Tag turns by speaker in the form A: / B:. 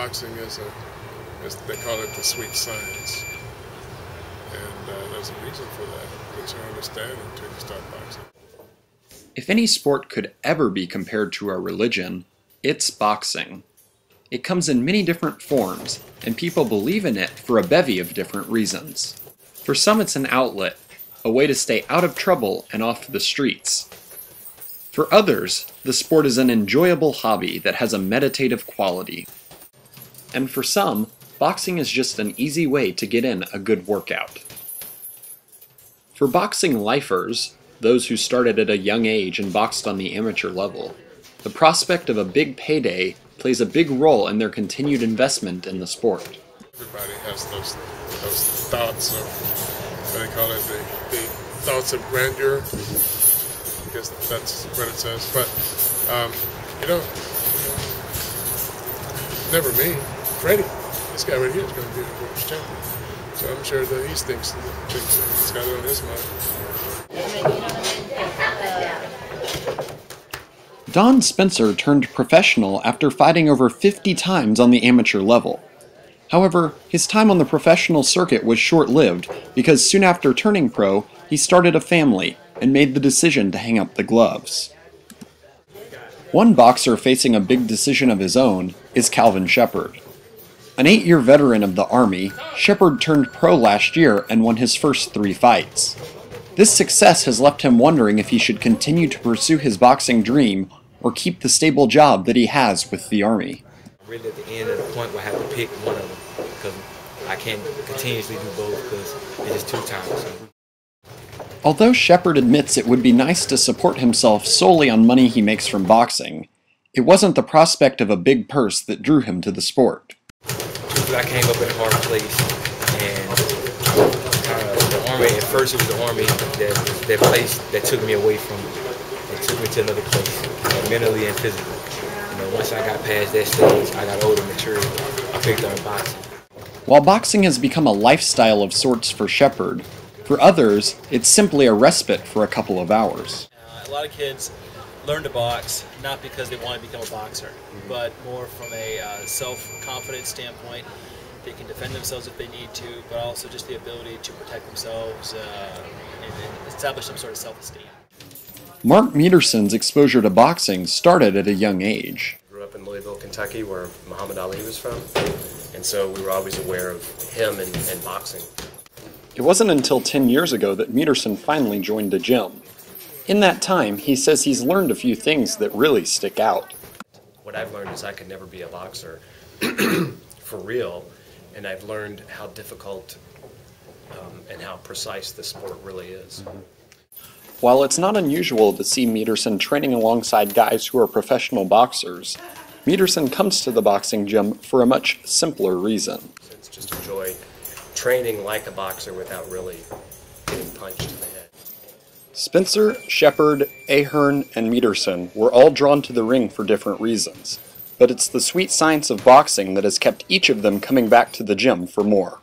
A: boxing is they call it the sweet science. And there's a reason for that, that you understand until you start boxing.
B: If any sport could ever be compared to a religion, it's boxing. It comes in many different forms, and people believe in it for a bevy of different reasons. For some it's an outlet, a way to stay out of trouble and off the streets. For others, the sport is an enjoyable hobby that has a meditative quality. And for some, boxing is just an easy way to get in a good workout. For boxing lifers, those who started at a young age and boxed on the amateur level, the prospect of a big payday plays a big role in their continued investment in the sport.
A: Everybody has those thoughts of, what they call it, the thoughts of grandeur. I guess that's what it says. But, never me. Freddie, this guy right here is going to be the world champion. So I'm sure that he thinks he's got it on his mind.
B: Don Spencer turned professional after fighting over 50 times on the amateur level. However, his time on the professional circuit was short-lived because soon after turning pro, he started a family and made the decision to hang up the gloves. One boxer facing a big decision of his own is Calvin Shepard. An 8-year veteran of the Army, Shepard turned pro last year and won his first 3 fights. This success has left him wondering if he should continue to pursue his boxing dream or keep the stable job that he has with the Army.
C: Really at the end of the point where I have to pick one of them because I can't continuously do both because it's just too tiresome.
B: Although Shepard admits it would be nice to support himself solely on money he makes from boxing, it wasn't the prospect of a big purse that drew him to the sport.
C: I came up in a hard place, and the Army, at first it was the Army, that place that took me away from it. It took me to another place, mentally and physically. Once I got past that stage, I got older, mature, I picked up boxing.
B: While boxing has become a lifestyle of sorts for Shepard, for others, it's simply a respite for a couple of hours.
D: A lot of kids learn to box not because they want to become a boxer, but more from a self-confidence standpoint. They can defend themselves if they need to, but also just the ability to protect themselves and establish some sort of self-esteem.
B: Mark Mederson's exposure to boxing started at a young age.
E: I grew up in Louisville, Kentucky, where Muhammad Ali was from, and so we were always aware of him and boxing.
B: It wasn't until 10 years ago that Mederson finally joined a gym. In that time, he says he's learned a few things that really stick out.
E: What I've learned is I could never be a boxer for real, and I've learned how difficult and how precise the sport really is.
B: While it's not unusual to see Mederson training alongside guys who are professional boxers, Mederson comes to the boxing gym for a much simpler reason.
E: Just enjoy training like a boxer without really getting punched in the head.
B: Spencer, Shepard, Ahern, and Mederson were all drawn to the ring for different reasons, but it's the sweet science of boxing that has kept each of them coming back to the gym for more.